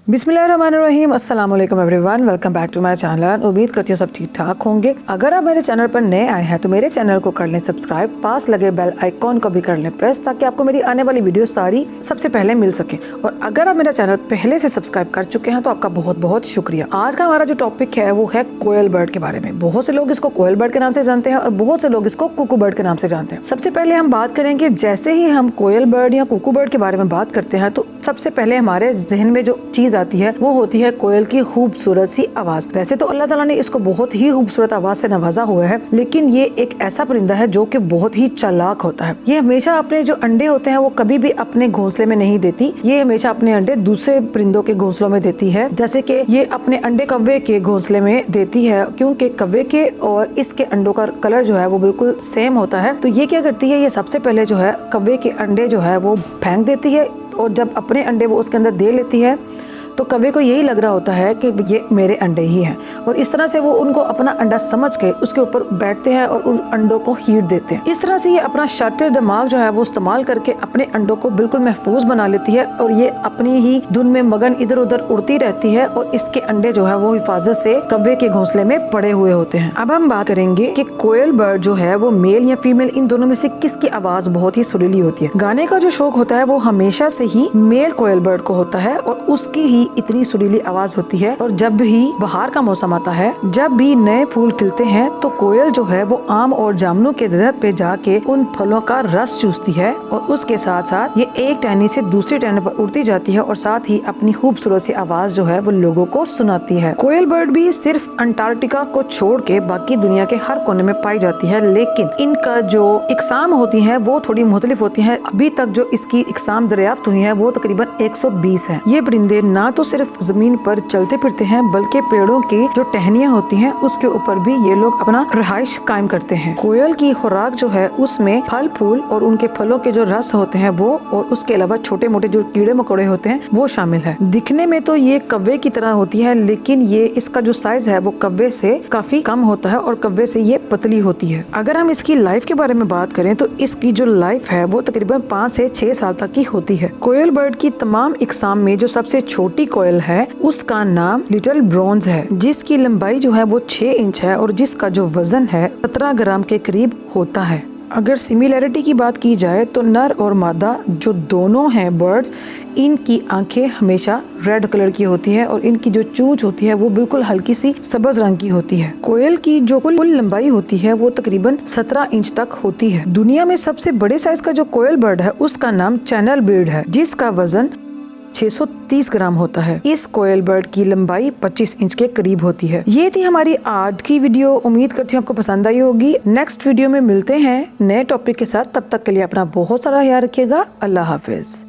बिस्मिल्लाहिर्रहमानिर्रहीम, अस्सलाम वालेकुम everyone, welcome back to my channel. उम्मीद करती हूँ सब ठीक ठाक होंगे। अगर आप मेरे चैनल पर नए आए हैं तो मेरे चैनल को कर लें सब्सक्राइब, पास लगे बेल आइकॉन को भी कर लें प्रेस, ताकि आपको मेरी आने वाली वीडियो सारी सबसे पहले मिल सके। और अगर आप मेरा चैनल पहले से सब्सक्राइब कर चुके हैं तो आपका बहुत बहुत शुक्रिया। आज का हमारा जो टॉपिक है वो है कोयल बर्ड के बारे में। बहुत से लोग इसको कोयल बर्ड के नाम से जानते हैं और बहुत से लोग इसको कुकू बर्ड के नाम से जानते हैं। सबसे पहले हम बात करेंगे, जैसे ही हम कोयल बर्ड या कुकू बर्ड के बारे में बात करते हैं तो सबसे पहले हमारे जहन में जो चीज आती है वो होती है कोयल की खूबसूरत सी आवाज। वैसे तो अल्लाह ताला ने इसको बहुत ही खूबसूरत आवाज से नवाजा हुआ है, लेकिन ये एक ऐसा परिंदा है जो कि बहुत ही चालाक होता है। ये हमेशा अपने जो अंडे होते हैं वो कभी भी अपने घोंसले में नहीं देती, ये हमेशा अपने अंडे दूसरे परिंदों के घोंसलों में देती है। जैसे कि ये अपने अंडे कौवे के घोंसले में देती है, क्योंकि कौवे के और इसके अंडों का कलर जो है वो बिल्कुल सेम होता है। तो ये क्या करती है, ये सबसे पहले जो है कौवे के अंडे जो है वो फेंक देती है, और जब अपने अंडे वो उसके अंदर दे लेती है तो कौवे को यही लग रहा होता है कि ये मेरे अंडे ही हैं, और इस तरह से वो उनको अपना अंडा समझ के उसके ऊपर बैठते हैं और उन अंडों को हीट देते हैं। इस तरह से ये अपना शातिर दिमाग जो है वो इस्तेमाल करके अपने अंडों को बिल्कुल महफूज बना लेती है, और ये अपनी ही धुन में मगन इधर उधर उड़ती रहती है, और इसके अंडे जो है वो हिफाजत से कौवे के घोंसले में पड़े हुए होते हैं। अब हम बात करेंगे कि कोयल बर्ड जो है वो मेल या फीमेल, इन दोनों में से किसकी आवाज बहुत ही सुरीली होती है। गाने का जो शौक होता है वो हमेशा से ही मेल कोयल बर्ड को होता है, और उसकी ही इतनी सुरीली आवाज होती है। और जब भी बहार का मौसम आता है, जब भी नए फूल खिलते हैं, तो कोयल जो है वो आम और जामुनों के दरख्त पे जाके उन फलों का रस चूसती है, और उसके साथ साथ ये एक टहनी से दूसरी टहनी पर उड़ती जाती है, और साथ ही अपनी खूबसूरत सी आवाज जो है वो लोगों को सुनाती है। कोयल बर्ड भी सिर्फ अंटार्कटिका को छोड़ के बाकी दुनिया के हर कोने में पाई जाती है, लेकिन इनका जो इकसाम होती है वो थोड़ी मुख्तलिफ होती है। अभी तक जो इसकी इकसाम दरियाफ्त हुई है वो तकरीबन 120 है। ये परिंदे ना तो सिर्फ जमीन पर चलते फिरते हैं, बल्कि पेड़ों की जो टहनियां होती हैं उसके ऊपर भी ये लोग अपना रहाइश कायम करते हैं। कोयल की खुराक जो है उसमें फल फूल और उनके फलों के जो रस होते हैं वो, और उसके अलावा छोटे मोटे जो कीड़े मकोड़े होते हैं वो शामिल है। दिखने में तो ये कौवे की तरह होती है, लेकिन ये इसका जो साइज है वो कौवे से काफी कम होता है, और कौवे से ये पतली होती है। अगर हम इसकी लाइफ के बारे में बात करें तो इसकी जो लाइफ है वो तकरीबन 5 से 6 साल तक की होती है। कोयल बर्ड की तमाम इकसाम में जो सबसे छोटी कोयल है उसका नाम लिटिल ब्रोंज है, जिसकी लंबाई जो है वो 6 इंच है, और जिसका जो वजन है 17 ग्राम के करीब होता है। अगर सिमिलैरिटी की बात की जाए तो नर और मादा जो दोनों हैं बर्ड्स, इनकी आंखें हमेशा रेड कलर की होती है, और इनकी जो चोंच होती है वो बिल्कुल हल्की सी सब्ज रंग की होती है। कोयल की जो कुल लंबाई होती है वो तकरीबन 17 इंच तक होती है। दुनिया में सबसे बड़े साइज का जो कोयल बर्ड है उसका नाम चैनल बर्ड है, जिसका वजन 630 ग्राम होता है। इस कोयल बर्ड की लंबाई 25 इंच के करीब होती है। ये थी हमारी आज की वीडियो, उम्मीद करती हूँ आपको पसंद आई होगी। नेक्स्ट वीडियो में मिलते हैं नए टॉपिक के साथ, तब तक के लिए अपना बहुत सारा ख्याल रखिएगा। अल्लाह हाफिज।